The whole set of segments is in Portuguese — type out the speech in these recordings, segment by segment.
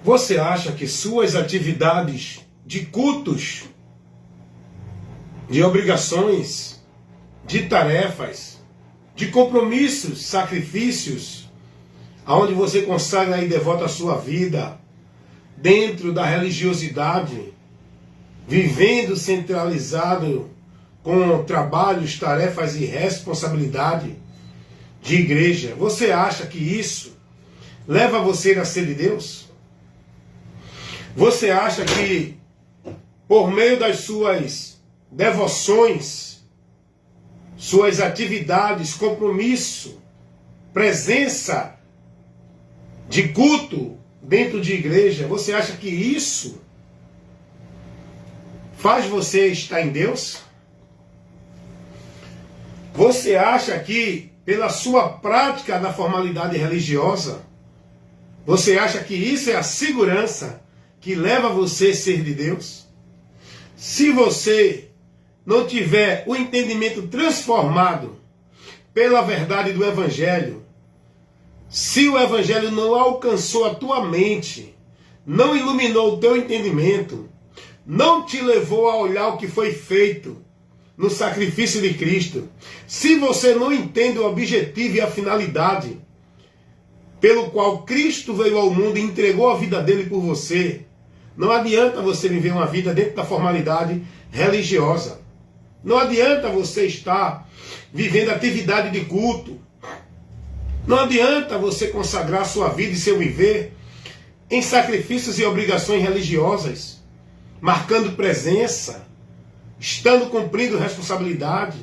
Você acha que suas atividades de cultos, de obrigações, de tarefas, de compromissos, sacrifícios, aonde você consagra e devota a sua vida dentro da religiosidade, vivendo centralizado com trabalhos, tarefas e responsabilidade de igreja, você acha que isso leva você a ser de Deus? Você acha que por meio das suas devoções, suas atividades, compromisso, presença de culto dentro de igreja, você acha que isso faz você estar em Deus? Você acha que pela sua prática da formalidade religiosa, você acha que isso é a segurança que leva você a ser de Deus? Se você não tiver o entendimento transformado pela verdade do Evangelho, se o Evangelho não alcançou a tua mente, não iluminou o teu entendimento, não te levou a olhar o que foi feito no sacrifício de Cristo, se você não entende o objetivo e a finalidade pelo qual Cristo veio ao mundo e entregou a vida dele por você, não adianta você viver uma vida dentro da formalidade religiosa. Não adianta você estar vivendo atividade de culto. Não adianta você consagrar sua vida e seu viver em sacrifícios e obrigações religiosas, marcando presença, estando cumprindo responsabilidade,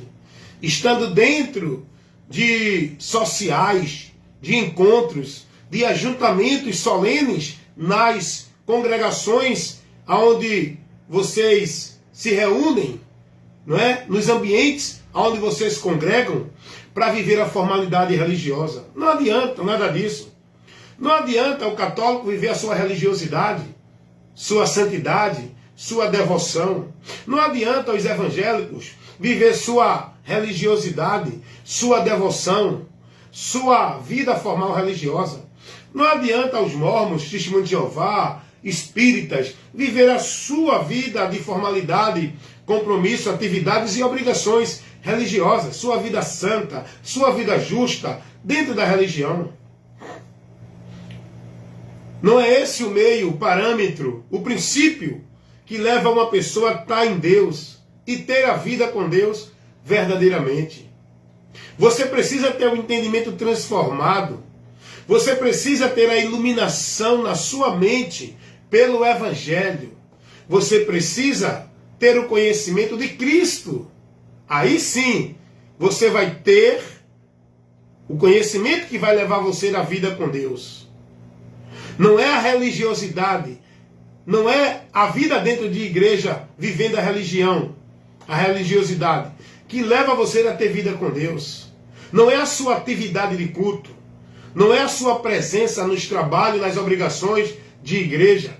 estando dentro de sociais, de encontros, de ajuntamentos solenes nas congregações onde vocês se reúnem, não é? Nos ambientes onde vocês congregam para viver a formalidade religiosa. Não adianta nada disso. Não adianta o católico viver a sua religiosidade, sua santidade, sua devoção. Não adianta os evangélicos viver sua religiosidade, sua devoção, sua vida formal religiosa. Não adianta os mormons, testemunhos de Jeová, espíritas, viver a sua vida de formalidade, compromisso, atividades e obrigações religiosas, sua vida santa, sua vida justa, dentro da religião. Não é esse o meio, o parâmetro, o princípio que leva uma pessoa a estar em Deus e ter a vida com Deus verdadeiramente. Você precisa ter o entendimento transformado. Você precisa ter a iluminação na sua mente pelo Evangelho. Você precisa ter o conhecimento de Cristo. Aí sim, você vai ter o conhecimento que vai levar você à vida com Deus. Não é a religiosidade, não é a vida dentro de igreja, vivendo a religião, a religiosidade, que leva você a ter vida com Deus. Não é a sua atividade de culto, não é a sua presença nos trabalhos, nas obrigações de igreja.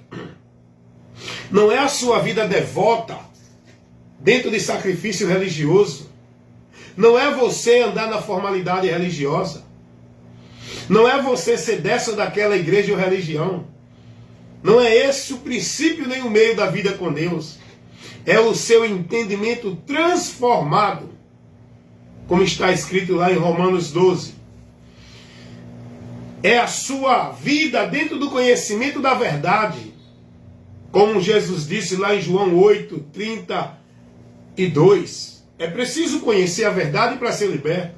Não é a sua vida devota dentro de sacrifício religioso. Não é você andar na formalidade religiosa. Não é você ser dessa ou daquela igreja ou religião. Não é esse o princípio nem o meio da vida com Deus. É o seu entendimento transformado, como está escrito lá em Romanos 12. É a sua vida dentro do conhecimento da verdade, como Jesus disse lá em João 8:32. É preciso conhecer a verdade para ser liberto.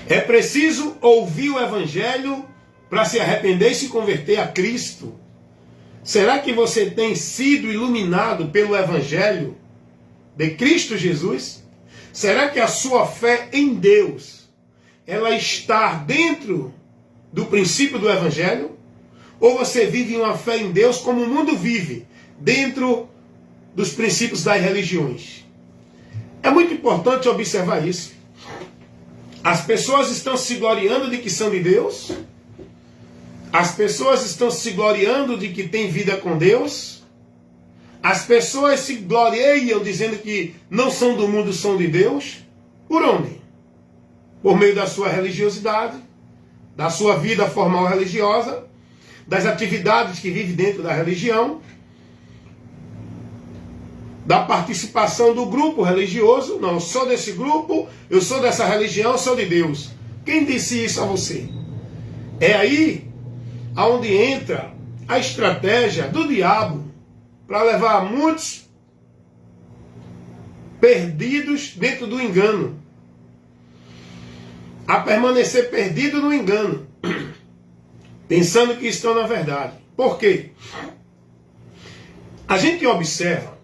É preciso ouvir o Evangelho para se arrepender e se converter a Cristo. Será que você tem sido iluminado pelo Evangelho de Cristo Jesus? Será que a sua fé em Deus ela está dentro do princípio do Evangelho? Ou você vive uma fé em Deus como o mundo vive, dentro dos princípios das religiões? É muito importante observar isso. As pessoas estão se gloriando de que são de Deus? As pessoas estão se gloriando de que têm vida com Deus? As pessoas se gloriam dizendo que não são do mundo, são de Deus? Por onde? Por meio da sua religiosidade, da sua vida formal religiosa, das atividades que vive dentro da religião, da participação do grupo religioso. Não, eu sou desse grupo, eu sou dessa religião, eu sou de Deus. Quem disse isso a você? É aí aonde entra a estratégia do diabo para levar muitos perdidos dentro do engano, a permanecer perdido no engano, pensando que estão na verdade. Por quê? A gente observa,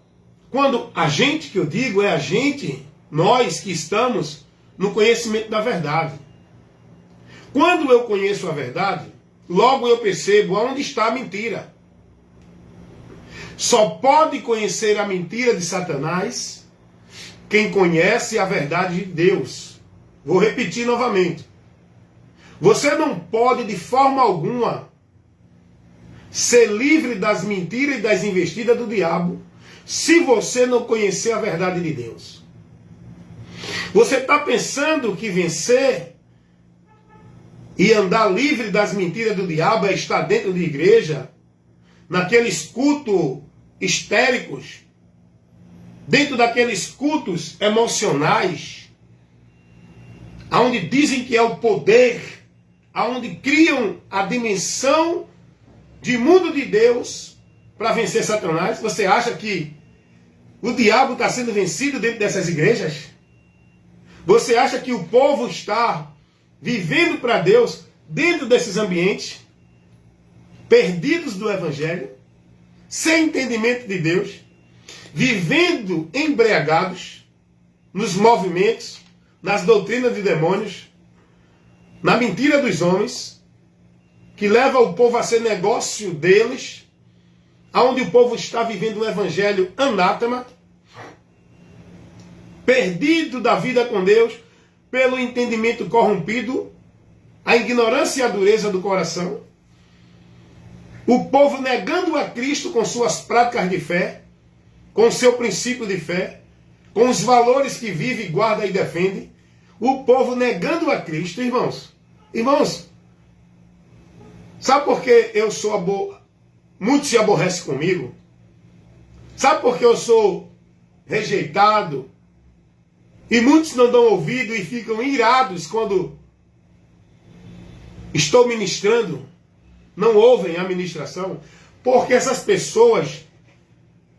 quando a gente que eu digo é a gente, nós que estamos no conhecimento da verdade. Quando eu conheço a verdade, logo eu percebo aonde está a mentira. Só pode conhecer a mentira de Satanás quem conhece a verdade de Deus. Vou repetir novamente. Você não pode de forma alguma ser livre das mentiras e das investidas do diabo se você não conhecer a verdade de Deus. Você está pensando que vencer e andar livre das mentiras do diabo é estar dentro de igreja, naqueles cultos histéricos, dentro daqueles cultos emocionais, onde dizem que é o poder, onde criam a dimensão de mundo de Deus para vencer Satanás. Você acha que o diabo está sendo vencido dentro dessas igrejas? Você acha que o povo está vivendo para Deus dentro desses ambientes, perdidos do Evangelho, sem entendimento de Deus, vivendo embriagados nos movimentos, nas doutrinas de demônios, na mentira dos homens, que leva o povo a ser negócio deles, onde o povo está vivendo um evangelho anátema, perdido da vida com Deus, pelo entendimento corrompido, a ignorância e a dureza do coração, o povo negando a Cristo com suas práticas de fé, com seu princípio de fé, com os valores que vive, guarda e defende, o povo negando a Cristo, irmãos. Irmãos, sabe por que eu sou muitos se aborrecem comigo? Sabe por que eu sou rejeitado? E muitos não dão ouvido e ficam irados quando estou ministrando, não ouvem a ministração, porque essas pessoas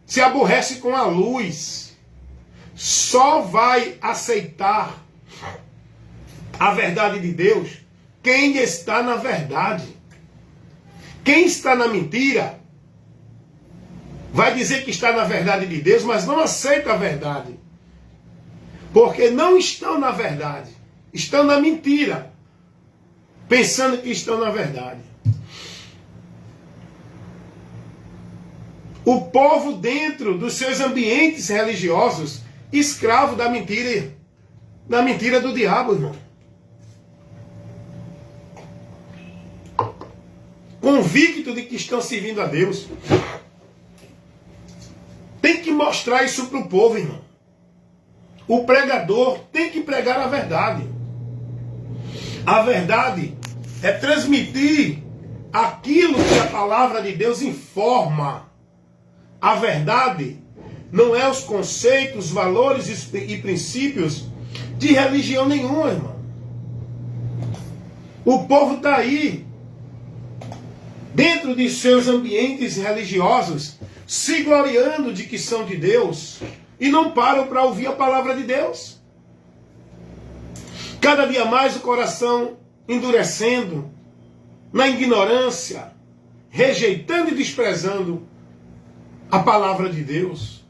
se aborrecem com a luz. Só vai aceitar a verdade de Deus quem está na verdade. Quem está na mentira vai dizer que está na verdade de Deus, mas não aceita a verdade. Porque não estão na verdade. Estão na mentira. Pensando que estão na verdade. O povo dentro dos seus ambientes religiosos, escravo da mentira do diabo, irmão. Convicto de que estão servindo a Deus. Tem que mostrar isso para o povo, irmão. O pregador tem que pregar a verdade. A verdade é transmitir aquilo que a palavra de Deus informa. A verdade não é os conceitos, valores e princípios de religião nenhuma, irmão. O povo está aí, dentro de seus ambientes religiosos, se gloriando de que são de Deus, e não param para ouvir a palavra de Deus. Cada dia mais o coração endurecendo, na ignorância, rejeitando e desprezando a palavra de Deus.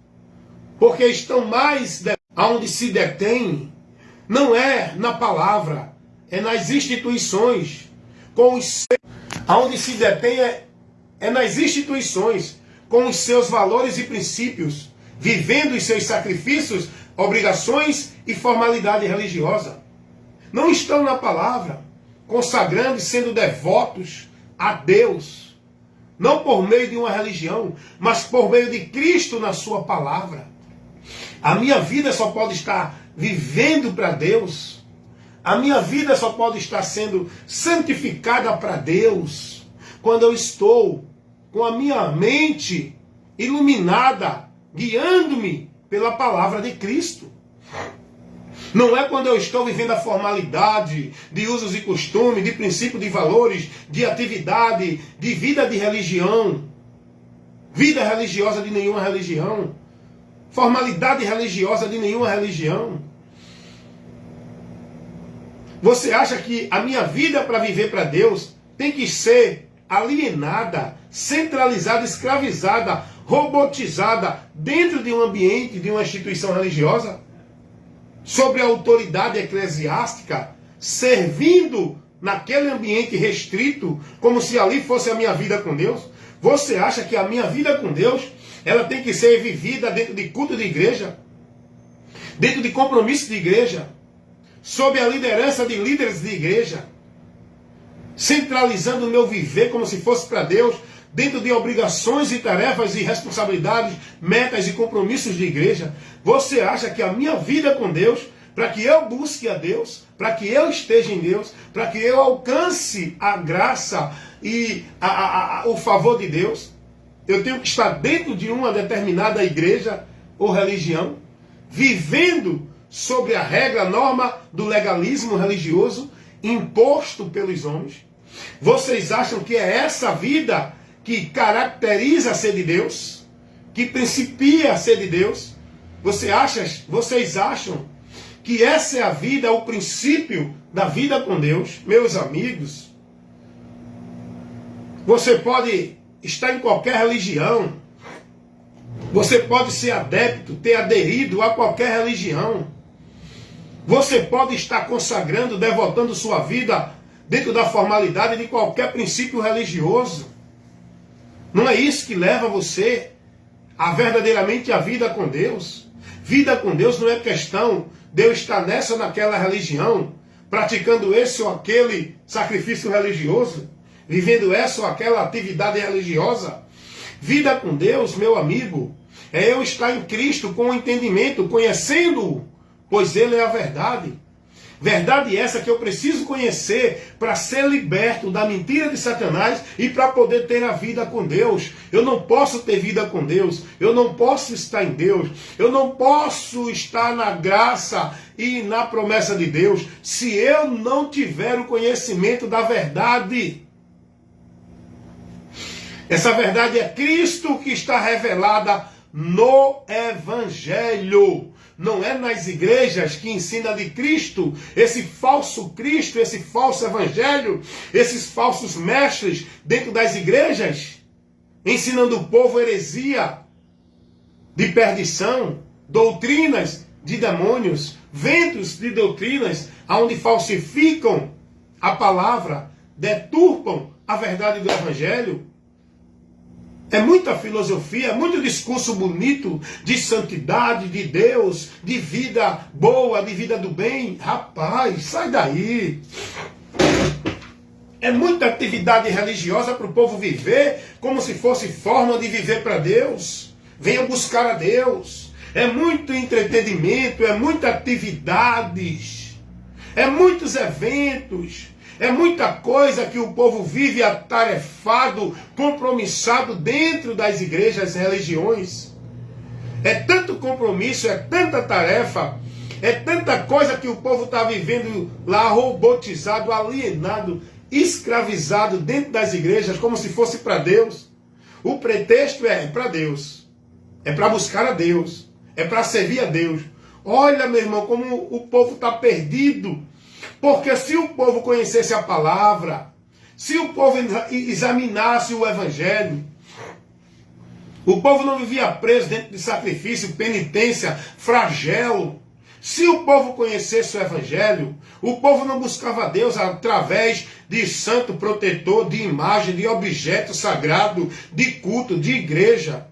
Porque estão mais onde se detém, não é na palavra, é nas instituições. Onde se detém é nas instituições, com os seus valores e princípios, vivendo os seus sacrifícios, obrigações e formalidade religiosa. Não estão na palavra, consagrando e sendo devotos a Deus. Não por meio de uma religião, mas por meio de Cristo na sua palavra. A minha vida só pode estar vivendo para Deus. A minha vida só pode estar sendo santificada para Deus. quando eu estou com a minha mente iluminada, guiando-me pela palavra de Cristo. Não é quando eu estou vivendo a formalidade de usos e costumes, de princípios, de valores, de atividade, de vida de religião, vida religiosa de nenhuma religião, formalidade religiosa de nenhuma religião. Você acha que a minha vida para viver para Deus tem que ser alienada, centralizada, escravizada, robotizada dentro de um ambiente, de uma instituição religiosa? Sobre a autoridade eclesiástica, servindo naquele ambiente restrito, como se ali fosse a minha vida com Deus? Você acha que a minha vida com Deus, ela tem que ser vivida dentro de culto de igreja, dentro de compromisso de igreja, sob a liderança de líderes de igreja, centralizando o meu viver como se fosse para Deus, dentro de obrigações e tarefas e responsabilidades, metas e compromissos de igreja? Você acha que a minha vida com Deus, para que eu busque a Deus, para que eu esteja em Deus, para que eu alcance a graça e o favor de Deus, eu tenho que estar dentro de uma determinada igreja ou religião, vivendo sobre a regra, a norma do legalismo religioso imposto pelos homens? Vocês acham que é essa vida que caracteriza ser de Deus? Que principia ser de Deus? Vocês acham que essa é a vida, o princípio da vida com Deus? Meus amigos, você pode estar em qualquer religião, você pode ser adepto, ter aderido a qualquer religião, você pode estar consagrando, devotando sua vida dentro da formalidade de qualquer princípio religioso. Não é isso que leva você a verdadeiramente a vida com Deus? Vida com Deus não é questão de eu estar nessa ou naquela religião, praticando esse ou aquele sacrifício religioso, vivendo essa ou aquela atividade religiosa. Vida com Deus, meu amigo, é eu estar em Cristo com o entendimento, conhecendo-o, pois Ele é a verdade. Verdade essa que eu preciso conhecer para ser liberto da mentira de Satanás e para poder ter a vida com Deus. Eu não posso ter vida com Deus, eu não posso estar em Deus, eu não posso estar na graça e na promessa de Deus se eu não tiver o conhecimento da verdade. Essa verdade é Cristo que está revelada no Evangelho. Não é nas igrejas que ensina de Cristo, esse falso Cristo, esse falso Evangelho, esses falsos mestres dentro das igrejas, ensinando o povo heresia de perdição, doutrinas de demônios, ventos de doutrinas, onde falsificam a palavra, deturpam a verdade do Evangelho. É muita filosofia, é muito discurso bonito de santidade, de Deus, de vida boa, de vida do bem. Rapaz, sai daí. É muita atividade religiosa para o povo viver como se fosse forma de viver para Deus. Venha buscar a Deus. É muito entretenimento, é muita atividades, é muitos eventos. É muita coisa que o povo vive atarefado, compromissado dentro das igrejas e religiões. É tanto compromisso, é tanta tarefa, é tanta coisa que o povo está vivendo lá robotizado, alienado, escravizado dentro das igrejas, como se fosse para Deus. O pretexto é para Deus, é para buscar a Deus, é para servir a Deus. Olha, meu irmão, como o povo está perdido. Porque se o povo conhecesse a palavra, se o povo examinasse o Evangelho, o povo não vivia preso dentro de sacrifício, penitência, flagelo. Se o povo conhecesse o Evangelho, o povo não buscava Deus através de santo protetor, de imagem, de objeto sagrado, de culto, de igreja.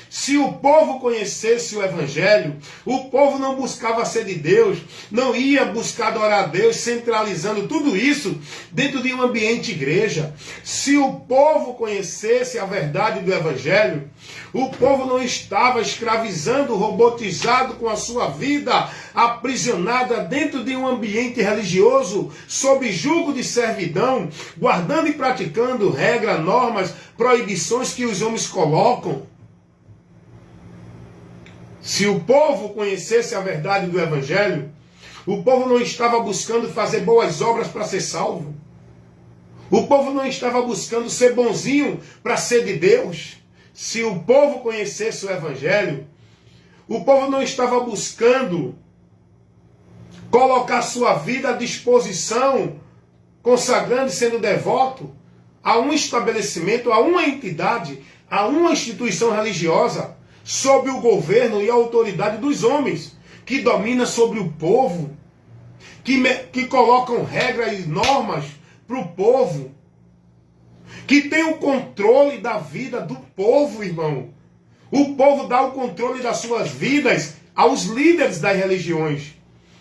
Se o povo conhecesse o Evangelho, o povo não buscava ser de Deus, não ia buscar adorar a Deus, centralizando tudo isso dentro de um ambiente igreja. Se o povo conhecesse a verdade do Evangelho, o povo não estava escravizando, robotizado com a sua vida, aprisionada dentro de um ambiente religioso, sob jugo de servidão, guardando e praticando regras, normas, proibições que os homens colocam. Se o povo conhecesse a verdade do Evangelho, o povo não estava buscando fazer boas obras para ser salvo. O povo não estava buscando ser bonzinho para ser de Deus. Se o povo conhecesse o Evangelho, o povo não estava buscando colocar sua vida à disposição, consagrando e sendo devoto a um estabelecimento, a uma entidade, a uma instituição religiosa, sob o governo e a autoridade dos homens, que domina sobre o povo, que colocam regras e normas para o povo, que tem o controle da vida do povo, irmão. O povo dá o controle das suas vidas aos líderes das religiões.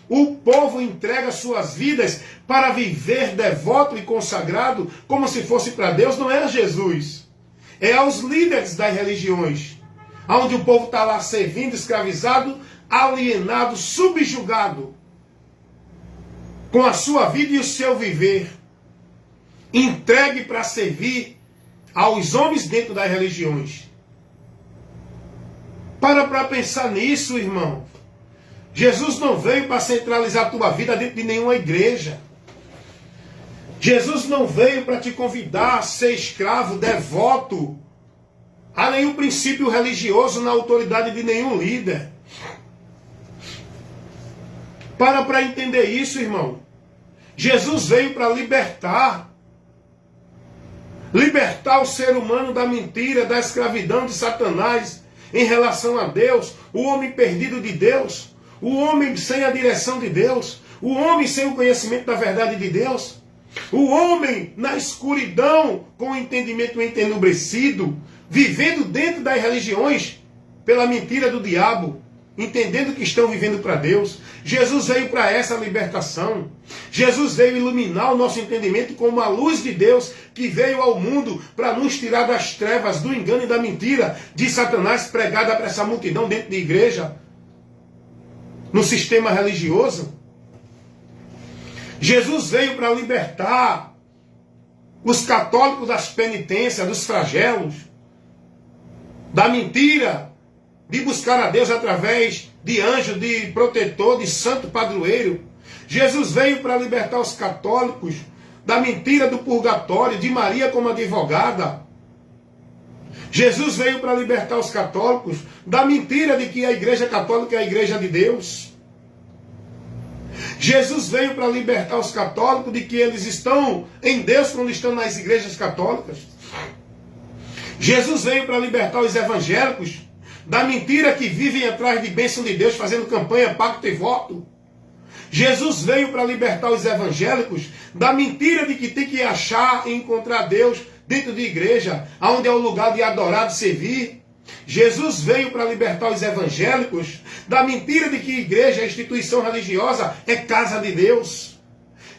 O povo entrega suas vidas para viver devoto e consagrado como se fosse para Deus. Não é a Jesus, é aos líderes das religiões, onde o povo está lá servindo, escravizado, alienado, subjugado, com a sua vida e o seu viver, entregue para servir aos homens dentro das religiões. Para pensar nisso, irmão. Jesus não veio para centralizar a tua vida dentro de nenhuma igreja. Jesus não veio para te convidar a ser escravo, devoto a nenhum princípio religioso na autoridade de nenhum líder. Para entender isso, irmão. Jesus veio para libertar o ser humano da mentira, da escravidão de Satanás em relação a Deus, o homem perdido de Deus, o homem sem a direção de Deus, o homem sem o conhecimento da verdade de Deus, o homem na escuridão com o entendimento entenebrecido, vivendo dentro das religiões pela mentira do diabo, entendendo que estão vivendo para Deus. Jesus veio para essa libertação. Jesus veio iluminar o nosso entendimento como a luz de Deus que veio ao mundo para nos tirar das trevas, do engano e da mentira de Satanás pregada para essa multidão dentro de igreja, no sistema religioso. Jesus veio para libertar os católicos das penitências, dos flagelos, da mentira, de buscar a Deus através de anjo, de protetor, de santo padroeiro. Jesus veio para libertar os católicos da mentira do purgatório, de Maria como advogada. Jesus veio para libertar os católicos da mentira de que a igreja católica é a igreja de Deus. Jesus veio para libertar os católicos de que eles estão em Deus quando estão nas igrejas católicas. Jesus veio para libertar os evangélicos da mentira que vivem atrás de bênção de Deus, fazendo campanha, pacto e voto. Jesus veio para libertar os evangélicos da mentira de que tem que achar e encontrar Deus dentro de igreja, onde é o lugar de adorar, de servir. Jesus veio para libertar os evangélicos da mentira de que igreja, instituição religiosa, é casa de Deus.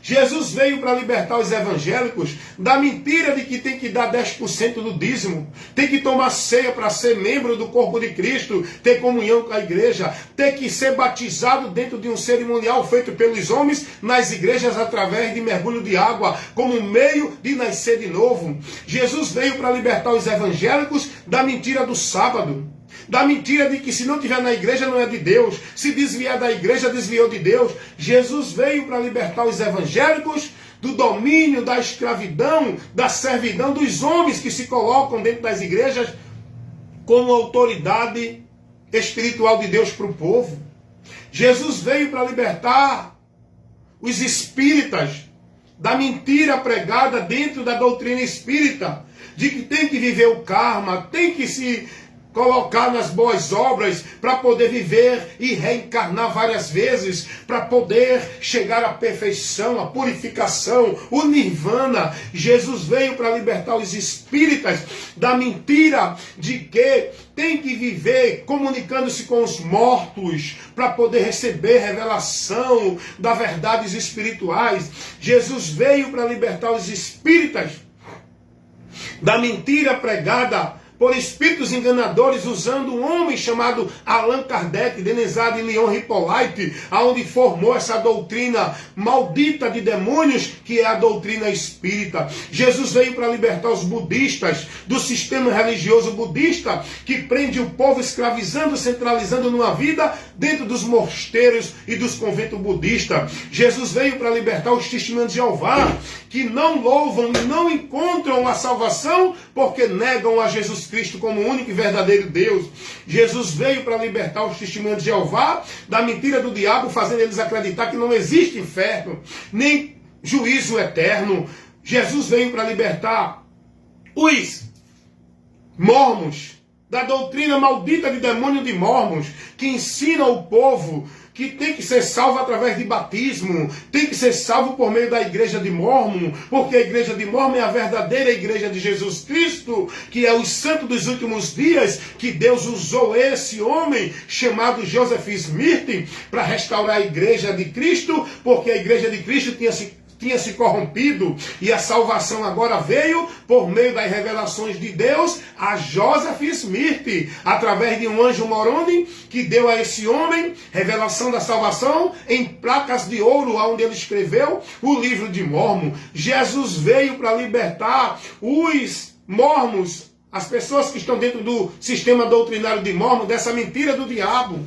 Jesus veio para libertar os evangélicos da mentira de que tem que dar 10% do dízimo, tem que tomar ceia para ser membro do corpo de Cristo, ter comunhão com a igreja, ter que ser batizado dentro de um cerimonial feito pelos homens nas igrejas através de mergulho de água, como meio de nascer de novo. Jesus veio para libertar os evangélicos da mentira do sábado, da mentira de que se não estiver na igreja não é de Deus, se desviar da igreja desviou de Deus. Jesus veio para libertar os evangélicos do domínio, da escravidão, da servidão dos homens que se colocam dentro das igrejas como autoridade espiritual de Deus para o povo. Jesus veio para libertar os espíritas da mentira pregada dentro da doutrina espírita, de que tem que viver o karma, tem que se colocar nas boas obras para poder viver e reencarnar várias vezes, para poder chegar à perfeição, à purificação, o nirvana. Jesus veio para libertar os espíritas da mentira de que tem que viver comunicando-se com os mortos para poder receber revelação das verdades espirituais. Jesus veio para libertar os espíritas da mentira pregada por espíritos enganadores, usando um homem chamado Allan Kardec, Denizade e Leon Hippolyte, aonde formou essa doutrina maldita de demônios, que é a doutrina espírita. Jesus veio para libertar os budistas do sistema religioso budista, que prende o povo escravizando, centralizando numa vida dentro dos mosteiros e dos conventos budistas. Jesus veio para libertar os testemunhos de Jeová, que não louvam e não encontram a salvação porque negam a Jesus Cristo como o único e verdadeiro Deus. Jesus veio para libertar os testemunhos de Jeová da mentira do diabo, fazendo eles acreditar que não existe inferno, nem juízo eterno. Jesus veio para libertar os mormons da doutrina maldita de demônio de mormons, que ensina o povo que tem que ser salvo através de batismo, tem que ser salvo por meio da igreja de Mórmon, porque a igreja de Mórmon é a verdadeira igreja de Jesus Cristo, que é o santo dos últimos dias, que Deus usou esse homem chamado Joseph Smith para restaurar a igreja de Cristo, porque a igreja de Cristo tinha se corrompido, e a salvação agora veio por meio das revelações de Deus a Joseph Smith, através de um anjo moroni que deu a esse homem revelação da salvação em placas de ouro, onde ele escreveu o livro de Mórmon. Jesus veio para libertar os mormons, as pessoas que estão dentro do sistema doutrinário de Mórmon, dessa mentira do diabo.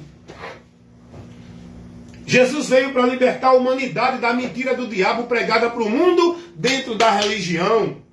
Jesus veio para libertar a humanidade da mentira do diabo pregada para o mundo dentro da religião.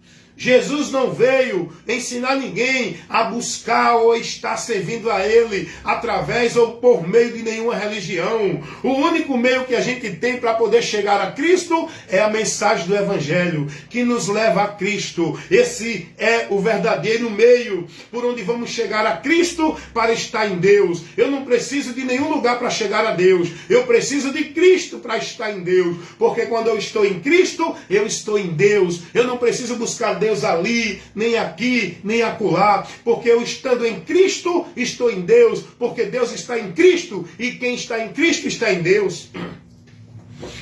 Jesus não veio ensinar ninguém a buscar ou estar servindo a Ele através ou por meio de nenhuma religião. O único meio que a gente tem para poder chegar a Cristo é a mensagem do Evangelho, que nos leva a Cristo. Esse é o verdadeiro meio por onde vamos chegar a Cristo para estar em Deus. Eu não preciso de nenhum lugar para chegar a Deus. Eu preciso de Cristo para estar em Deus. Porque quando eu estou em Cristo, eu estou em Deus. Eu não preciso buscar Deus ali, nem aqui, nem acolá, porque eu estando em Cristo, estou em Deus, porque Deus está em Cristo, e quem está em Cristo está em Deus.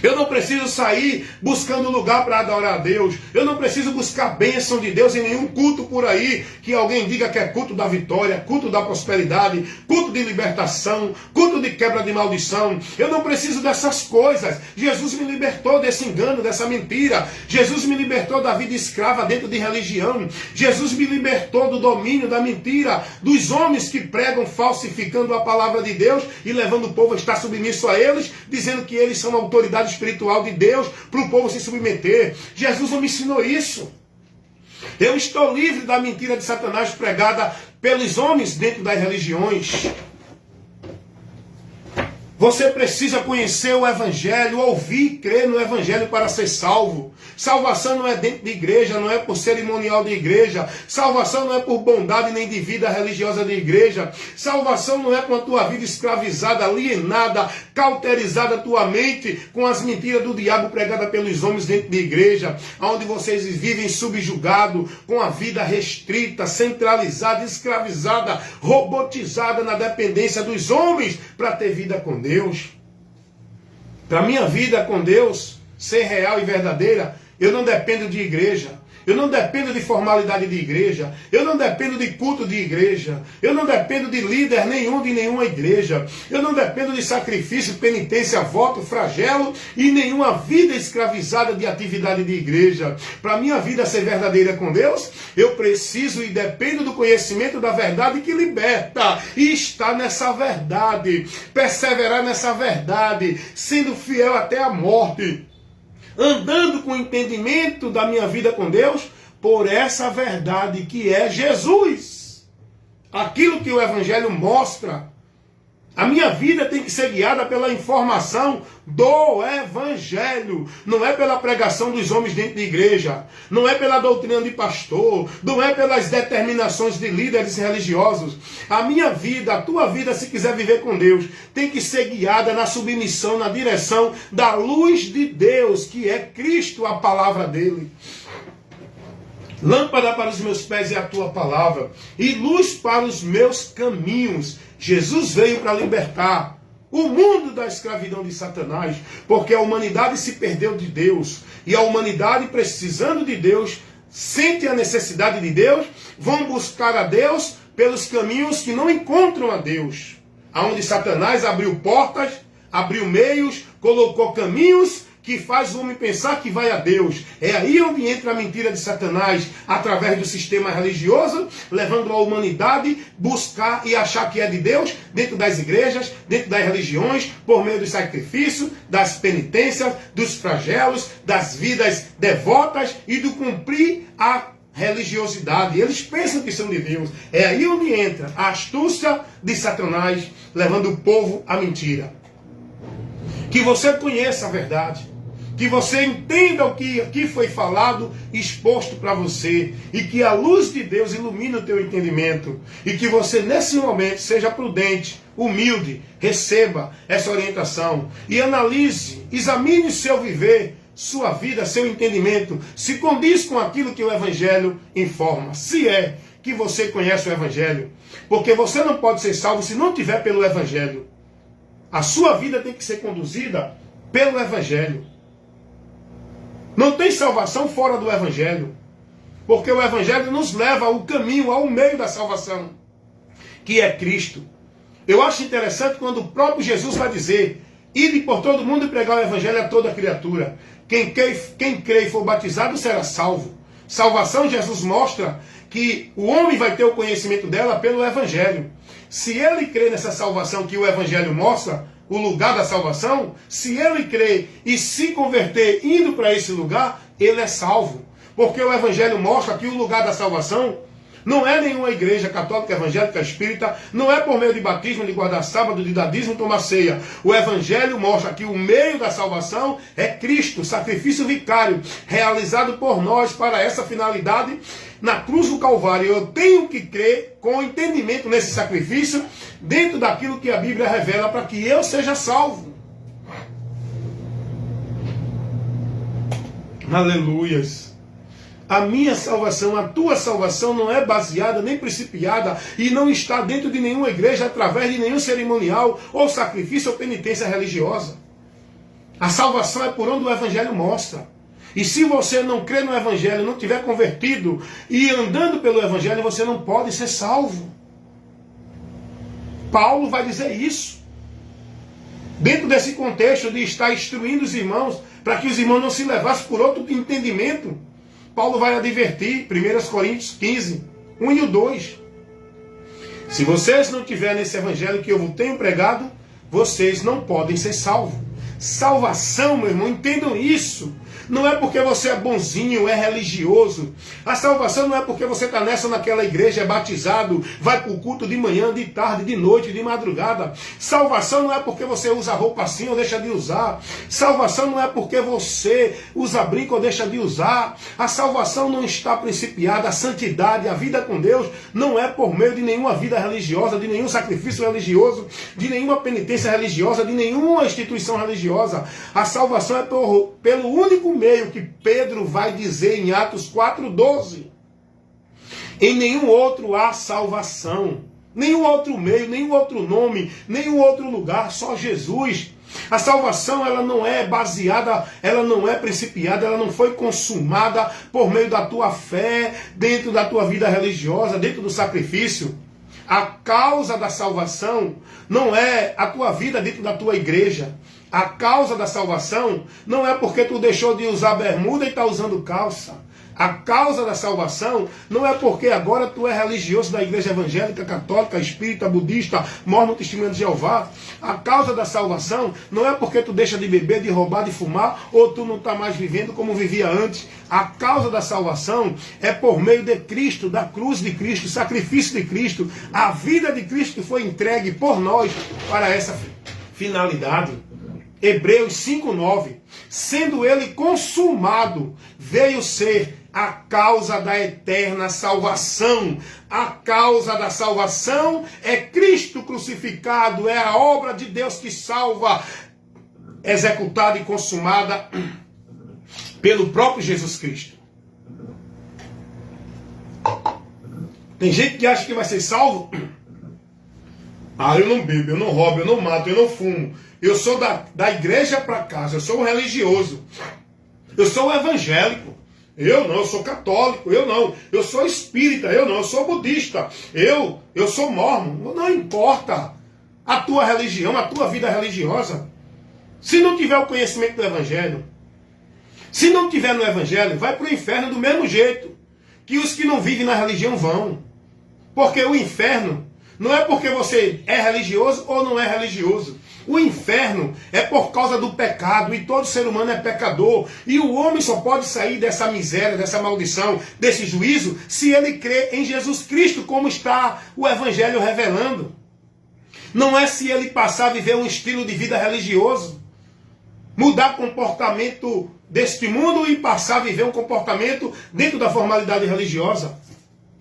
Eu não preciso sair buscando lugar para adorar a Deus. Eu não preciso buscar a bênção de Deus em nenhum culto por aí, que alguém diga que é culto da vitória, culto da prosperidade, culto de libertação, culto de quebra de maldição. Eu não preciso dessas coisas. Jesus me libertou desse engano, dessa mentira. Jesus me libertou da vida escrava dentro de religião. Jesus me libertou do domínio da mentira, dos homens que pregam falsificando a palavra de Deus e levando o povo a estar submisso a eles, dizendo que eles são autoridade espiritual de Deus para o povo se submeter. Jesus não me ensinou isso. Eu estou livre da mentira de Satanás pregada pelos homens dentro das religiões. Você precisa conhecer o Evangelho, ouvir e crer no Evangelho para ser salvo. Salvação não é dentro de igreja, não é por cerimonial de igreja. Salvação não é por bondade nem de vida religiosa de igreja. Salvação não é com a tua vida escravizada, alienada, cauterizada a tua mente com as mentiras do diabo pregadas pelos homens dentro de igreja, onde vocês vivem subjugados, com a vida restrita, centralizada, escravizada, robotizada na dependência dos homens para ter vida com Deus. Para minha vida com Deus ser real e verdadeira, eu não dependo de igreja. Eu não dependo de formalidade de igreja. Eu não dependo de culto de igreja. Eu não dependo de líder nenhum de nenhuma igreja. Eu não dependo de sacrifício, penitência, voto, flagelo e nenhuma vida escravizada de atividade de igreja. Para minha vida ser verdadeira com Deus, eu preciso e dependo do conhecimento da verdade que liberta. E estar nessa verdade. Perseverar nessa verdade. Sendo fiel até a morte. Andando com o entendimento da minha vida com Deus, por essa verdade que é Jesus. Aquilo que o Evangelho mostra, A minha vida tem que ser guiada pela informação do Evangelho. Não é pela pregação dos homens dentro da igreja. Não é pela doutrina de pastor. Não é pelas determinações de líderes religiosos. A minha vida, a tua vida, se quiser viver com Deus, tem que ser guiada na submissão, na direção da luz de Deus, que é Cristo, a palavra dele. Lâmpada para os meus pés é a tua palavra, e luz para os meus caminhos. Jesus veio para libertar o mundo da escravidão de Satanás, porque a humanidade se perdeu de Deus, e a humanidade, precisando de Deus, sente a necessidade de Deus, vão buscar a Deus pelos caminhos que não encontram a Deus. Aonde Satanás abriu portas, abriu meios, colocou caminhos que faz o homem pensar que vai a Deus. É aí onde entra a mentira de Satanás, através do sistema religioso, levando a humanidade buscar e achar que é de Deus, dentro das igrejas, dentro das religiões, por meio do sacrifício, das penitências, dos flagelos, das vidas devotas e do cumprir a religiosidade. Eles pensam que são de Deus. É aí onde entra a astúcia de Satanás, levando o povo à mentira. Que você conheça a verdade. Que você entenda o que aqui foi falado, exposto para você. E que a luz de Deus ilumine o teu entendimento. E que você, nesse momento, seja prudente, humilde, receba essa orientação. E analise, examine o seu viver, sua vida, seu entendimento. Se condiz com aquilo que o Evangelho informa. Se é que você conhece o Evangelho. Porque você não pode ser salvo se não tiver pelo Evangelho. A sua vida tem que ser conduzida pelo Evangelho. Não tem salvação fora do Evangelho. Porque o Evangelho nos leva ao caminho, ao meio da salvação, que é Cristo. Eu acho interessante quando o próprio Jesus vai dizer: ide por todo mundo e pregar o Evangelho a toda criatura. Quem crê e for batizado será salvo. Salvação, Jesus mostra que o homem vai ter o conhecimento dela pelo Evangelho. Se ele crê nessa salvação que o Evangelho mostra, o lugar da salvação, se ele crê e se converter indo para esse lugar, ele é salvo. Porque o Evangelho mostra que o lugar da salvação não é nenhuma igreja católica, evangélica, espírita, não é por meio de batismo, de guardar sábado, de dadismo, tomar ceia. O Evangelho mostra que o meio da salvação é Cristo, sacrifício vicário, realizado por nós para essa finalidade na cruz do Calvário. Eu tenho que crer com entendimento nesse sacrifício, dentro daquilo que a Bíblia revela, para que eu seja salvo. Aleluias. A minha salvação, a tua salvação não é baseada nem principiada e não está dentro de nenhuma igreja através de nenhum cerimonial ou sacrifício ou penitência religiosa. A salvação é por onde o Evangelho mostra. E se você não crê no Evangelho, não tiver convertido e andando pelo Evangelho, você não pode ser salvo. Paulo vai dizer isso. Dentro desse contexto de estar instruindo os irmãos, para que os irmãos não se levassem por outro entendimento, Paulo vai advertir, 1 Coríntios 15, 1 e 2. Se vocês não tiverem nesse evangelho que eu tenho pregado, vocês não podem ser salvos. Salvação, meu irmão, entendam isso. Não é porque você é bonzinho, é religioso. A salvação não é porque você está nessa ou naquela igreja, é batizado, vai para o culto de manhã, de tarde, de noite, de madrugada. Salvação não é porque você usa roupa assim ou deixa de usar. Salvação não é porque você usa brinco ou deixa de usar. A salvação não está principiada, a santidade, a vida com Deus, não é por meio de nenhuma vida religiosa, de nenhum sacrifício religioso, de nenhuma penitência religiosa, de nenhuma instituição religiosa. A salvação é pelo único meio que Pedro vai dizer em Atos 4:12. Em nenhum outro há salvação. Nenhum outro meio, nenhum outro nome, nenhum outro lugar, só Jesus. A salvação, ela não é baseada, ela não é principiada, ela não foi consumada por meio da tua fé, dentro da tua vida religiosa, dentro do sacrifício. A causa da salvação não é a tua vida dentro da tua igreja. A causa da salvação não é porque tu deixou de usar bermuda e está usando calça. A causa da salvação não é porque agora tu é religioso da igreja evangélica, católica, espírita, budista, mormon, testemunha de Jeová. A causa da salvação não é porque tu deixa de beber, de roubar, de fumar, ou tu não está mais vivendo como vivia antes. A causa da salvação é por meio de Cristo, da cruz de Cristo, do sacrifício de Cristo, a vida de Cristo que foi entregue por nós para essa finalidade. Hebreus 5:9, sendo ele consumado, veio ser a causa da eterna salvação. A causa da salvação é Cristo crucificado, é a obra de Deus que salva, executada e consumada pelo próprio Jesus Cristo. Tem gente que acha que vai ser salvo. Eu não bebo, eu não roubo, eu não mato, eu não fumo. Eu sou da igreja para casa, eu sou um religioso. Eu sou um evangélico. Eu não, eu sou católico. Eu não, eu sou espírita. Eu não, eu sou budista. Eu sou mormon. Não importa a tua religião, a tua vida religiosa. Se não tiver o conhecimento do evangelho, se não tiver no evangelho, vai para o inferno do mesmo jeito que os que não vivem na religião vão. Porque o inferno não é porque você é religioso ou não é religioso. O inferno é por causa do pecado, e todo ser humano é pecador. E o homem só pode sair dessa miséria, dessa maldição, desse juízo, se ele crê em Jesus Cristo, como está o Evangelho revelando. Não é se ele passar a viver um estilo de vida religioso, mudar comportamento deste mundo e passar a viver um comportamento dentro da formalidade religiosa.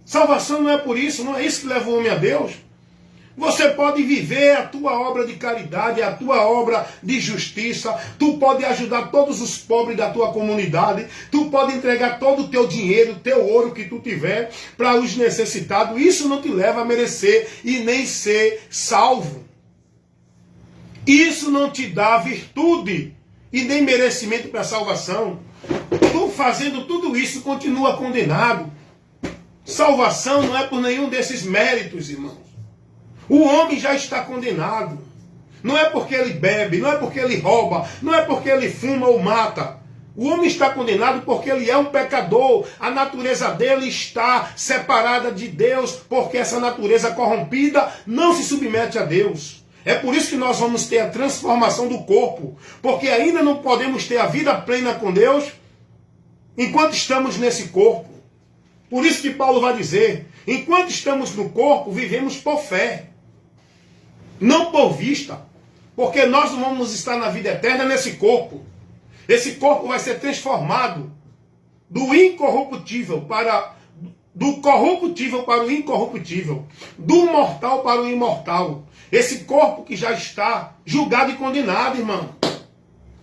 Salvação não é por isso, não é isso que leva o homem a Deus. Você pode viver a tua obra de caridade, a tua obra de justiça. Tu pode ajudar todos os pobres da tua comunidade. Tu pode entregar todo o teu dinheiro, teu ouro que tu tiver para os necessitados. Isso não te leva a merecer e nem ser salvo. Isso não te dá virtude e nem merecimento para a salvação. Tu fazendo tudo isso continua condenado. Salvação não é por nenhum desses méritos, irmãos. O homem já está condenado. Não é porque ele bebe, não é porque ele rouba, não é porque ele fuma ou mata. O homem está condenado porque ele é um pecador. A natureza dele está separada de Deus, porque essa natureza corrompida não se submete a Deus. É por isso que nós vamos ter a transformação do corpo, porque ainda não podemos ter a vida plena com Deus enquanto estamos nesse corpo. Por isso que Paulo vai dizer, enquanto estamos no corpo, vivemos por fé, não por vista, porque nós não vamos estar na vida eterna nesse corpo. Esse corpo vai ser transformado do incorruptível do corruptível para o incorruptível, do mortal para o imortal. Esse corpo que já está julgado e condenado, irmão.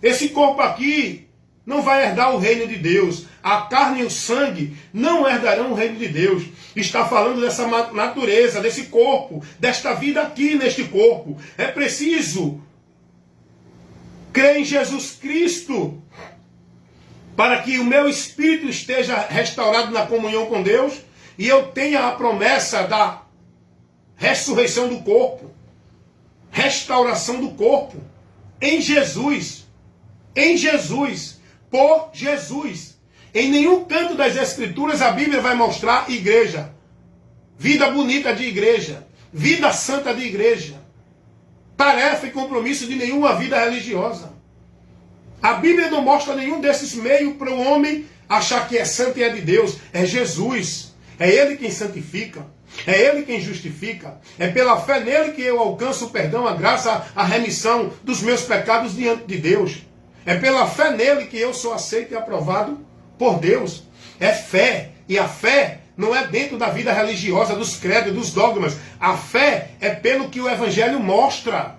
Esse corpo aqui não vai herdar o reino de Deus. A carne e o sangue não herdarão o reino de Deus. Está falando dessa natureza, desse corpo, desta vida aqui neste corpo. É preciso crer em Jesus Cristo para que o meu espírito esteja restaurado na comunhão com Deus e eu tenha a promessa da ressurreição do corpo, restauração do corpo em Jesus. Em Jesus. Por Jesus. Em nenhum canto das Escrituras a Bíblia vai mostrar igreja. Vida bonita de igreja. Vida santa de igreja. Tarefa e compromisso de nenhuma vida religiosa. A Bíblia não mostra nenhum desses meios para o homem achar que é santo e é de Deus. É Jesus. É Ele quem santifica. É Ele quem justifica. É pela fé nele que eu alcanço o perdão, a graça, a remissão dos meus pecados diante de Deus. É pela fé nele que eu sou aceito e aprovado por Deus. É fé. E a fé não é dentro da vida religiosa, dos credos, dos dogmas. A fé é pelo que o Evangelho mostra.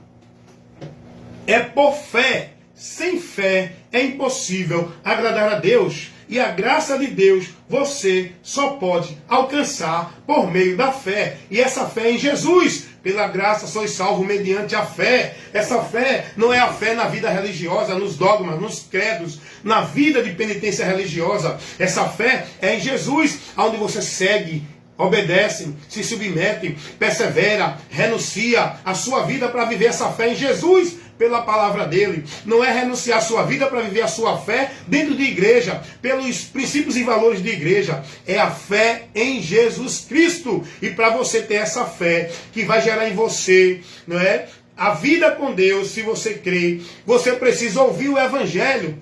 É por fé. Sem fé é impossível agradar a Deus. E a graça de Deus você só pode alcançar por meio da fé. E essa fé é em Jesus. Pela graça sois salvos mediante a fé. Essa fé não é a fé na vida religiosa, nos dogmas, nos credos, na vida de penitência religiosa. Essa fé é em Jesus, onde você segue obedece, se submete, persevera, renuncia a sua vida para viver essa fé em Jesus, pela palavra dele. Não é renunciar a sua vida para viver a sua fé dentro de igreja, pelos princípios e valores de igreja. É a fé em Jesus Cristo. E para você ter essa fé que vai gerar em você, não é? A vida com Deus, se você crê, você precisa ouvir o Evangelho.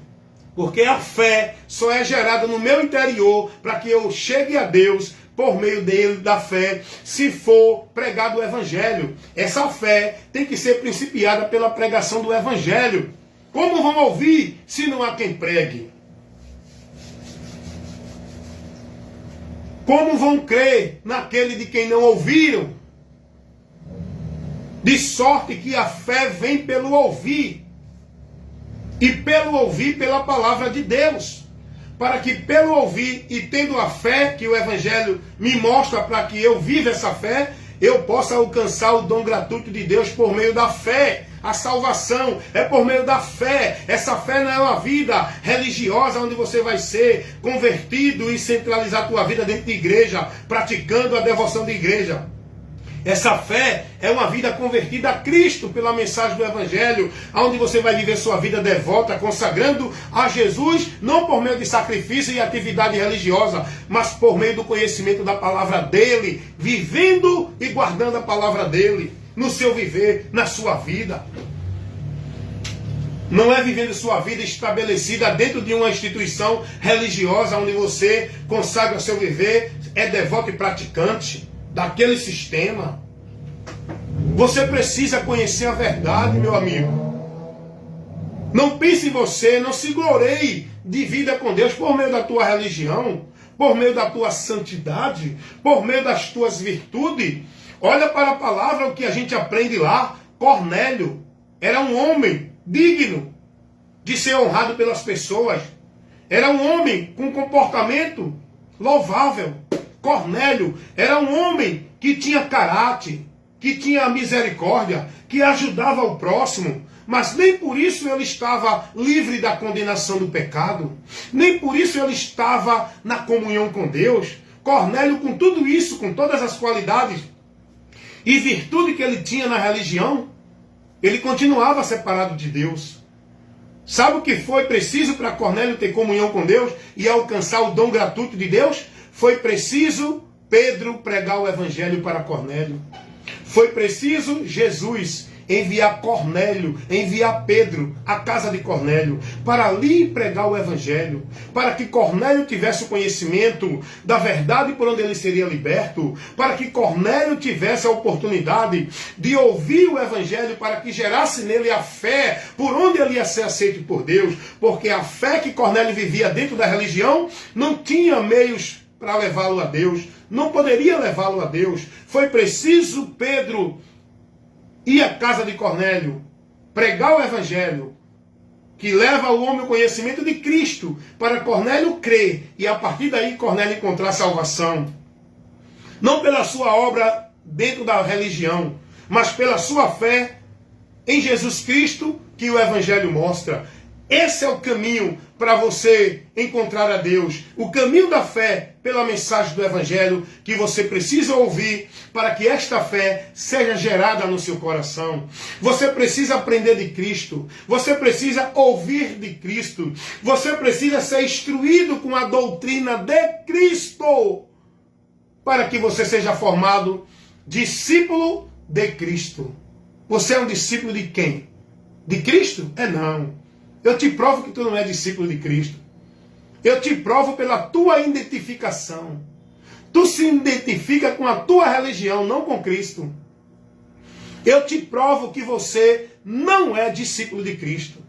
Porque a fé só é gerada no meu interior para que eu chegue a Deus por meio dele, da fé, se for pregado o Evangelho. Essa fé tem que ser principiada pela pregação do Evangelho. Como vão ouvir se não há quem pregue? Como vão crer naquele de quem não ouviram? De sorte que a fé vem pelo ouvir. E pelo ouvir pela palavra de Deus. Para que pelo ouvir e tendo a fé que o Evangelho me mostra para que eu viva essa fé, eu possa alcançar o dom gratuito de Deus por meio da fé. A salvação é por meio da fé. Essa fé não é uma vida religiosa onde você vai ser convertido e centralizar a tua vida dentro de igreja, praticando a devoção de igreja. Essa fé é uma vida convertida a Cristo pela mensagem do Evangelho, onde você vai viver sua vida devota, consagrando a Jesus, não por meio de sacrifício e atividade religiosa, mas por meio do conhecimento da palavra dele, vivendo e guardando a palavra dele no seu viver, na sua vida. Não é vivendo sua vida estabelecida dentro de uma instituição religiosa, onde você consagra seu viver, é devoto e praticante daquele sistema. Você precisa conhecer a verdade, meu amigo. Não pense em você, não se glorie de vida com Deus por meio da tua religião, por meio da tua santidade, por meio das tuas virtudes. Olha para a palavra, o que a gente aprende lá. Cornélio era um homem digno de ser honrado pelas pessoas. Era um homem com comportamento louvável. Cornélio era um homem que tinha caráter, que tinha misericórdia, que ajudava o próximo, mas nem por isso ele estava livre da condenação do pecado, nem por isso ele estava na comunhão com Deus. Cornélio, com tudo isso, com todas as qualidades e virtude que ele tinha na religião, ele continuava separado de Deus. Sabe o que foi preciso para Cornélio ter comunhão com Deus e alcançar o dom gratuito de Deus? Foi preciso Pedro pregar o Evangelho para Cornélio. Foi preciso Jesus enviar Cornélio, enviar Pedro à casa de Cornélio, para ali pregar o Evangelho, para que Cornélio tivesse o conhecimento da verdade por onde ele seria liberto, para que Cornélio tivesse a oportunidade de ouvir o Evangelho, para que gerasse nele a fé por onde ele ia ser aceito por Deus, porque a fé que Cornélio vivia dentro da religião não tinha meios para levá-lo a Deus, não poderia levá-lo a Deus. Foi preciso Pedro ir à casa de Cornélio, pregar o Evangelho, que leva o homem ao conhecimento de Cristo, para Cornélio crer, e a partir daí Cornélio encontrar salvação. Não pela sua obra dentro da religião, mas pela sua fé em Jesus Cristo, que o Evangelho mostra. Esse é o caminho para você encontrar a Deus. O caminho da fé pela mensagem do Evangelho que você precisa ouvir para que esta fé seja gerada no seu coração. Você precisa aprender de Cristo. Você precisa ouvir de Cristo. Você precisa ser instruído com a doutrina de Cristo para que você seja formado discípulo de Cristo. Você é um discípulo de quem? De Cristo? Não. Eu te provo que tu não é discípulo de Cristo. Eu te provo pela tua identificação. Tu se identifica com a tua religião, não com Cristo. Eu te provo que você não é discípulo de Cristo.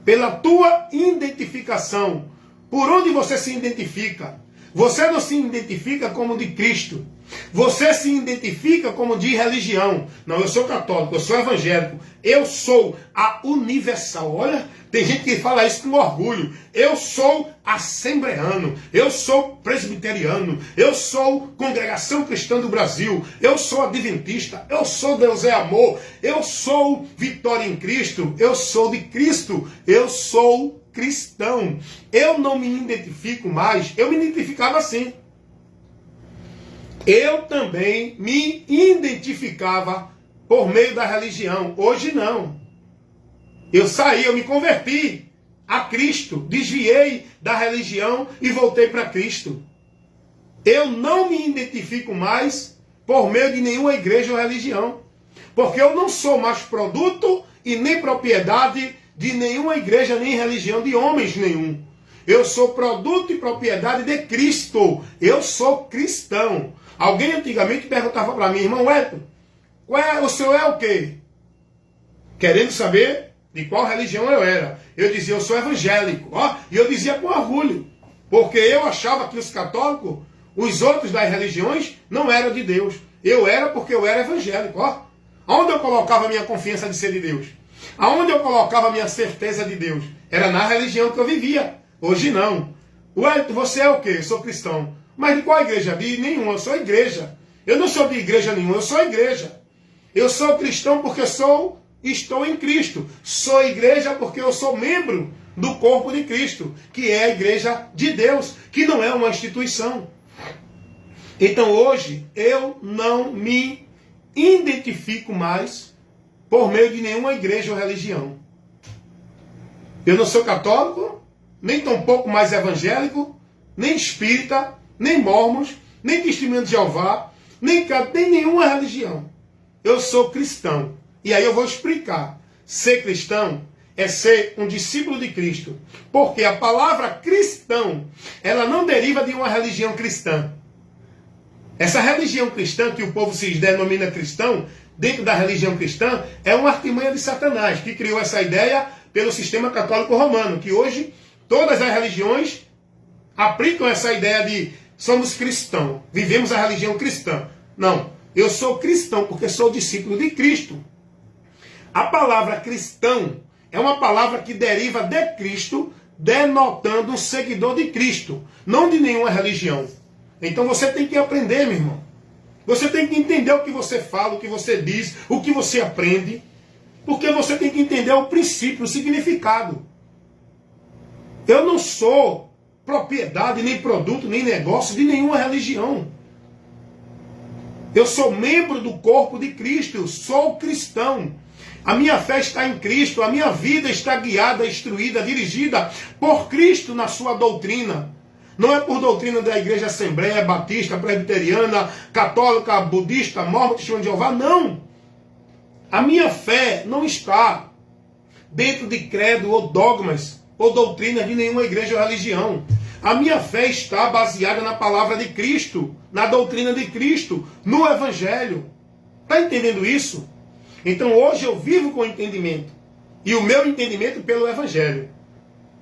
Pela tua identificação. Por onde você se identifica? Você não se identifica como de Cristo. Você se identifica como de religião. Não, eu sou católico, eu sou evangélico. Eu sou a universal. Olha, tem gente que fala isso com orgulho. Eu sou assembleano. Eu sou presbiteriano. Eu sou Congregação Cristã do Brasil. Eu sou adventista. Eu sou Deus é amor. Eu sou Vitória em Cristo. Eu sou de Cristo. Eu sou cristão. Eu não me identifico mais. Eu me identificava assim. Eu também me identificava por meio da religião. Hoje não. Eu saí, eu me converti a Cristo, desviei da religião e voltei para Cristo. Eu não me identifico mais por meio de nenhuma igreja ou religião, porque eu não sou mais produto e nem propriedade de nenhuma igreja nem religião de homens nenhum. Eu sou produto e propriedade de Cristo. Eu sou cristão. Alguém antigamente perguntava para mim, irmão Wellington, o senhor é o quê? Querendo saber de qual religião eu era. Eu dizia, eu sou evangélico. E eu dizia com orgulho, porque eu achava que os católicos, os outros das religiões, não eram de Deus. Eu era porque eu era evangélico. Aonde eu colocava a minha confiança de ser de Deus? Aonde eu colocava a minha certeza de Deus? Era na religião que eu vivia. Hoje não. Wellington, você é o quê? Eu sou cristão. Mas de qual igreja? De nenhuma. Eu sou igreja. Eu não sou de igreja nenhuma. Eu sou igreja. Eu sou cristão porque estou em Cristo. Sou igreja porque eu sou membro do corpo de Cristo, que é a igreja de Deus, que não é uma instituição. Então hoje eu não me identifico mais por meio de nenhuma igreja ou religião. Eu não sou católico, nem tampouco mais evangélico, nem espírita, nem mormons, nem testemunho de Jeová, nem nenhuma religião. Eu sou cristão. E aí eu vou explicar. Ser cristão é ser um discípulo de Cristo. Porque a palavra cristão, ela não deriva de uma religião cristã. Essa religião cristã, que o povo se denomina cristão, dentro da religião cristã, é uma artimanha de Satanás, que criou essa ideia pelo sistema católico romano, que hoje todas as religiões aplicam essa ideia de somos cristãos, vivemos a religião cristã. Não, eu sou cristão porque sou discípulo de Cristo. A palavra cristão é uma palavra que deriva de Cristo, denotando um seguidor de Cristo, não de nenhuma religião. Então você tem que aprender, meu irmão. Você tem que entender o que você fala, o que você diz, o que você aprende, porque você tem que entender o princípio, o significado. Eu não sou propriedade, nem produto, nem negócio de nenhuma religião. Eu sou membro do corpo de Cristo, eu sou cristão. A minha fé está em Cristo, a minha vida está guiada, instruída, dirigida por Cristo na sua doutrina. Não é por doutrina da Igreja Assembleia, Batista, Presbiteriana, Católica, Budista, Mormon, Testemunho de Jeová, não. A minha fé não está dentro de credo ou dogmas ou doutrinas de nenhuma igreja ou religião. A minha fé está baseada na palavra de Cristo, na doutrina de Cristo, no Evangelho. Está entendendo isso? Então hoje eu vivo com entendimento. E o meu entendimento pelo Evangelho.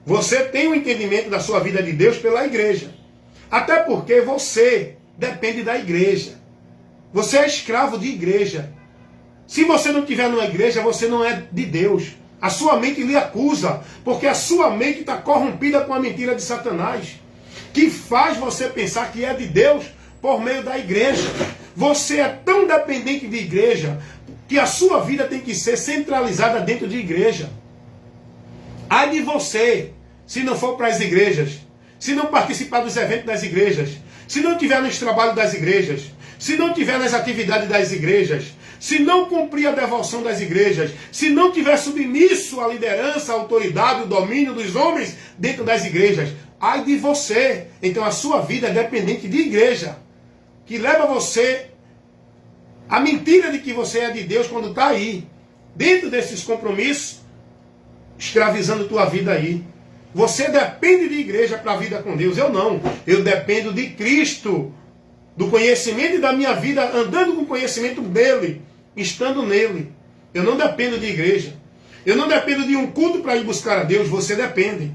Você tem o entendimento da sua vida de Deus pela igreja. Até porque você depende da igreja. Você é escravo de igreja. Se você não estiver numa igreja, você não é de Deus. A sua mente lhe acusa, porque a sua mente está corrompida com a mentira de Satanás, que faz você pensar que é de Deus por meio da igreja. Você é tão dependente de igreja que a sua vida tem que ser centralizada dentro de igreja. Ai de você, se não for para as igrejas, se não participar dos eventos das igrejas, se não estiver nos trabalhos das igrejas, se não estiver nas atividades das igrejas, se não cumprir a devoção das igrejas, se não tiver submisso à liderança, à autoridade, ao domínio dos homens dentro das igrejas, ai de você. Então a sua vida é dependente de igreja, que leva você à mentira de que você é de Deus quando está aí, dentro desses compromissos, escravizando tua vida aí. Você depende de igreja para a vida com Deus. Eu não. Eu dependo de Cristo, do conhecimento e da minha vida, andando com o conhecimento dele, estando nele. Eu não dependo de igreja. Eu não dependo de um culto para ir buscar a Deus. Você depende.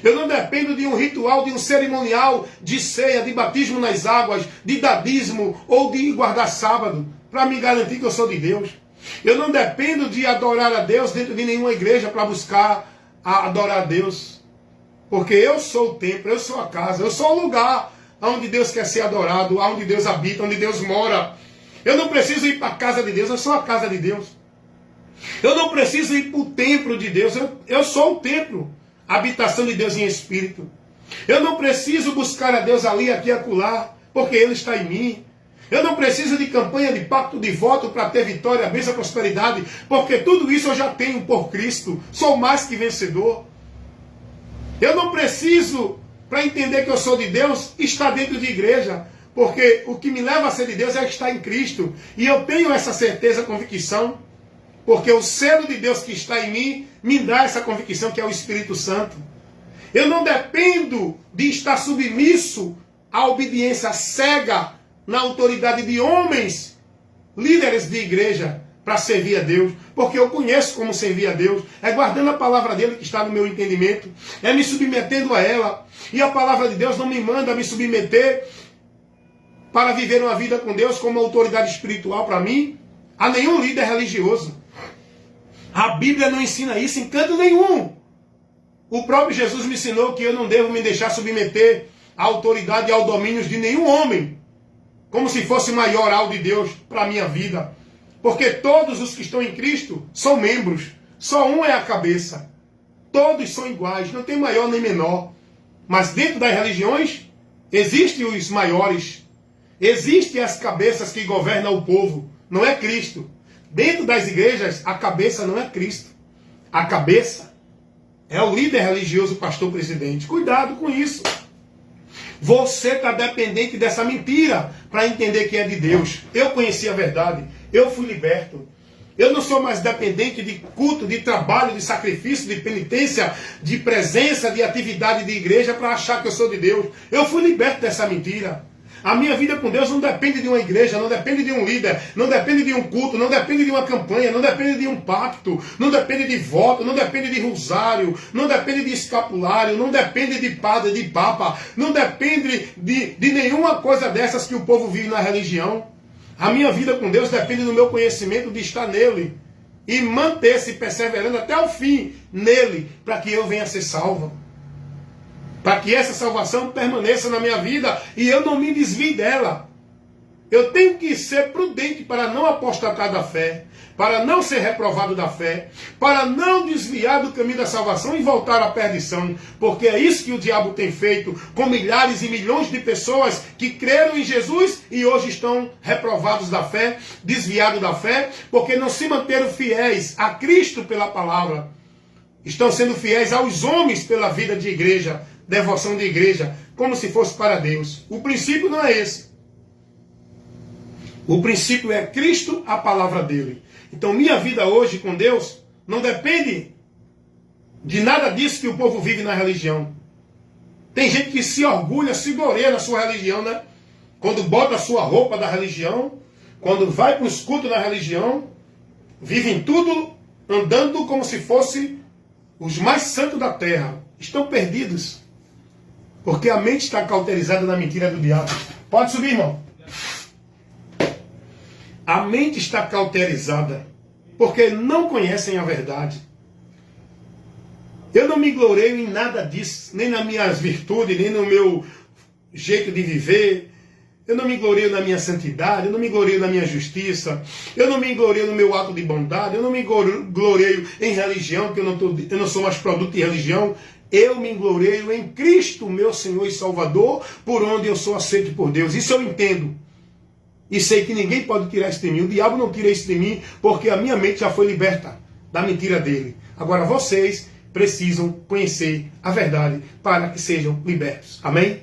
Eu não dependo de um ritual, de um cerimonial de ceia, de batismo nas águas, de dadismo ou de guardar sábado para me garantir que eu sou de Deus. Eu não dependo de adorar a Deus dentro de nenhuma igreja para buscar adorar a Deus. Porque eu sou o templo, eu sou a casa, eu sou o lugar onde Deus quer ser adorado, onde Deus habita, onde Deus mora. Eu não preciso ir para a casa de Deus, eu sou a casa de Deus. Eu não preciso ir para o templo de Deus, eu sou o templo, a habitação de Deus em espírito. Eu não preciso buscar a Deus ali, aqui e acolá, porque Ele está em mim. Eu não preciso de campanha de pacto de voto para ter vitória, bênção, prosperidade, porque tudo isso eu já tenho por Cristo. Sou mais que vencedor. Eu não preciso, para entender que eu sou de Deus, estar dentro de igreja, porque o que me leva a ser de Deus é estar em Cristo. E eu tenho essa certeza, convicção, porque o selo de Deus que está em mim me dá essa convicção, que é o Espírito Santo. Eu não dependo de estar submisso à obediência cega na autoridade de homens, líderes de igreja, para servir a Deus, porque eu conheço como servir a Deus, é guardando a palavra dele que está no meu entendimento, é me submetendo a ela, e a palavra de Deus não me manda me submeter para viver uma vida com Deus como autoridade espiritual para mim, a nenhum líder religioso. A Bíblia não ensina isso em canto nenhum. O próprio Jesus me ensinou que eu não devo me deixar submeter à autoridade e ao domínio de nenhum homem, como se fosse maior algo de Deus para a minha vida. Porque todos os que estão em Cristo são membros. Só um é a cabeça. Todos são iguais, não tem maior nem menor. Mas dentro das religiões, existem os maiores. Existem as cabeças que governam o povo. Não é Cristo. Dentro das igrejas, a cabeça não é Cristo. A cabeça é o líder religioso, pastor, presidente. Cuidado com isso. Você está dependente dessa mentira para entender que é de Deus. Eu conheci a verdade. Eu fui liberto. Eu não sou mais dependente de culto, de trabalho, de sacrifício, de penitência, de presença, de atividade de igreja para achar que eu sou de Deus. Eu fui liberto dessa mentira. A minha vida com Deus não depende de uma igreja, não depende de um líder, não depende de um culto, não depende de uma campanha, não depende de um pacto, não depende de voto, não depende de rosário, não depende de escapulário, não depende de padre, de papa, não depende de nenhuma coisa dessas que o povo vive na religião. A minha vida com Deus depende do meu conhecimento de estar nele e manter-se perseverando até o fim nele, para que eu venha a ser salvo. Para que essa salvação permaneça na minha vida e eu não me desvie dela. Eu tenho que ser prudente para não apostatar da fé, para não ser reprovado da fé, para não desviar do caminho da salvação e voltar à perdição. Porque é isso que o diabo tem feito com milhares e milhões de pessoas que creram em Jesus e hoje estão reprovados da fé, desviados da fé, porque não se manteram fiéis a Cristo pela palavra. Estão sendo fiéis aos homens pela vida de igreja, devoção de igreja, como se fosse para Deus. O princípio não é esse. O princípio é Cristo, a palavra dele. Então minha vida hoje com Deus não depende de nada disso que o povo vive na religião. Tem gente que se orgulha, se gloria na sua religião, né? Quando bota a sua roupa da religião, quando vai para os cultos da religião, vivem tudo andando como se fosse os mais santos da terra. Estão perdidos. Porque a mente está cauterizada na mentira do diabo. Pode subir, irmão. A mente está cauterizada porque não conhecem a verdade. Eu não me gloreio em nada disso, nem nas minhas virtudes, nem no meu jeito de viver. Eu não me gloreio na minha santidade, eu não me gloreio na minha justiça, eu não me gloreio no meu ato de bondade, eu não me gloreio em religião, que eu não sou mais produto de religião. Eu me gloreio em Cristo, meu Senhor e Salvador, por onde eu sou aceito por Deus. Isso eu entendo. E sei que ninguém pode tirar isso de mim. O diabo não tira isso de mim, porque a minha mente já foi liberta da mentira dele. Agora vocês precisam conhecer a verdade para que sejam libertos. Amém?